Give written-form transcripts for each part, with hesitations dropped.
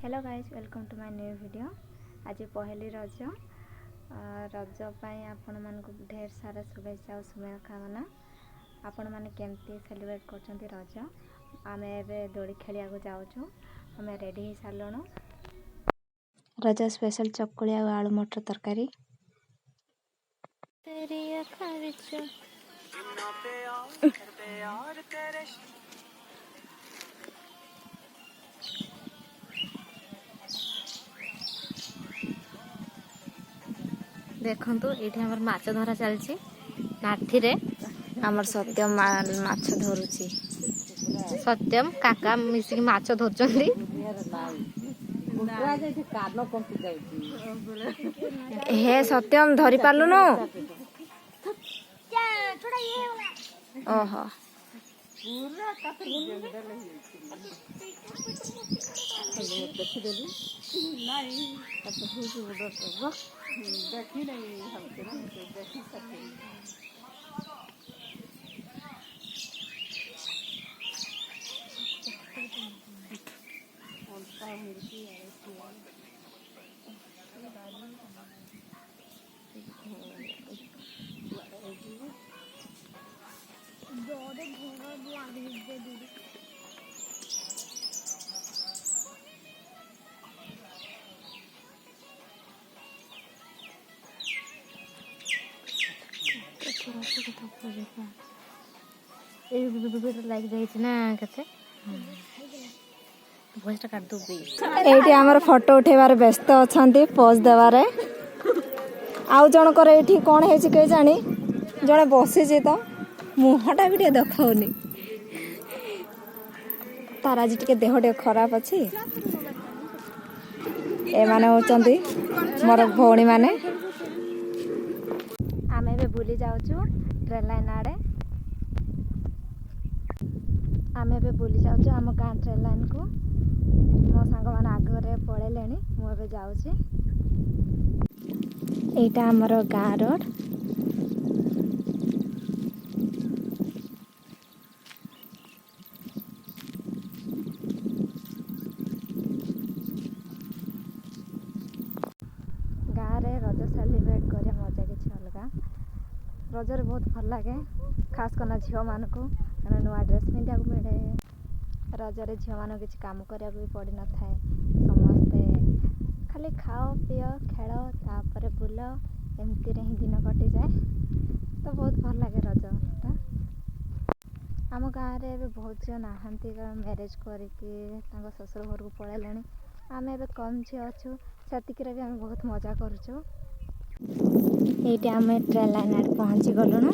Hello guys, welcome to my new video. आज पहली रज रज पाई आपण मानक ढेर सारा शुभेच्छा और शुभकामना। आपण माने केमती सेलिब्रेट करछंती रज। आमे एबे दोड़ी खेलिया को जाउछु। हमें रेडी ही सालणो। रज स्पेशल चकुली और आलू मटर तरकारी। तेरी अखा विच देखंतु एठी हमर माछ धरा चलछि नाठी रे। हमर सत्यम माछ धरुछि। सत्यम काका मिसिक माछ धरछंती। हे सत्यम धरि पालु न। ओहो एठी हमर फोटो उठेबार व्यस्त अछंती पोज देवारे। आउ जनकर एठी कोन हेछि के जानी जणे बसी जे त मुहटा भी टे देखाउनी। तार आज टिके देह टे खराब अछि। ए माने होचंती मोर भौणी माने। आमे बे बुली जाउछु ट्रेन लाइन आड़े। आमे बे बुली जाउछु हम गां ट्रेन लाइन को। मो सांग मान आगरे पळेलेनी मु एबे जाउछि। एटा हमर गां रोड। गाँव रे रज सेलिब्रेट करे मजा किछि अलगा। रजरे बहुत भल लागे, खास करना झियो मानक नुआ ड्रेस पिंधिया को मिले। रजरे झियो मान किछि काम करिया भी पड़ी न थाए। समस्ते खाली खाओ पियो खेल तापर बुल एमती रे ही दिन कटि जाए। तो बहुत भल लागे रजटा। आम गाँव रे एबे बहुत झियो नाहंती मैरिज करके तांको ससुर घर को पळेलेनी। आमे एबे कम झियो अछु, सेतिक रे भी आमे बहुत मजा करूछु। एटी आमे ट्रेन लाइन आड़े पहुंची गलु न।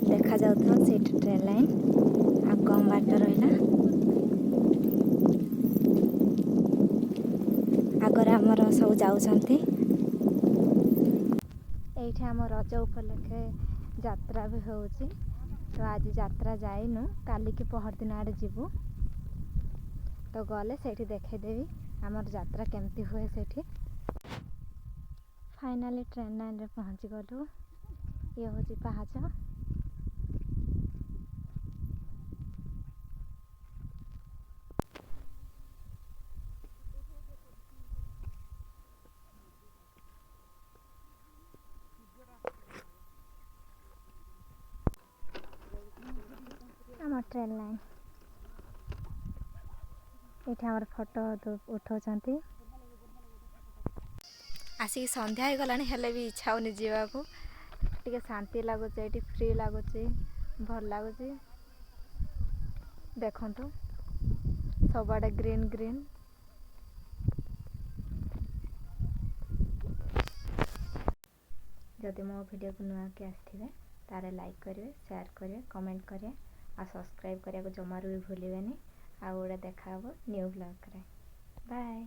देखा जाउथो सेठी ट्रेन लाइन आ कम बाट रहिला। आगर हमर सब जाउछंती। एठी हम रज उपलक्षे यात्रा भी होउची। तो आज यात्रा जाइनु, काली की पहर दिन आड़े जीवु। तो गले सेठी देखे देवी हमर यात्रा केमती हुए सेठी। फाइनली ट्रेन लाइन रे पहुंची गलु। ये होची पहाच। हमर ट्रेन लाइन एठी हमर फोटो उठाउछंती। आसिक संध्या हो गलानी हेले भी इच्छा होनी जीवा को। टिके शांति लागुचे, एठी फ्री लागुचे, भल लागुचे। देखंतु सबआडे ग्रीन ग्रीन। जदि मो वीडियो को नुआ के आस्थिबे तारे लाइक करिवे, शेयर करिवे, कमेंट करिवे आ सब्सक्राइब करिया को जमारू भी भूलिबेनी। आ ओडे देखा हबो न्यू ब्लॉग रे। बाय।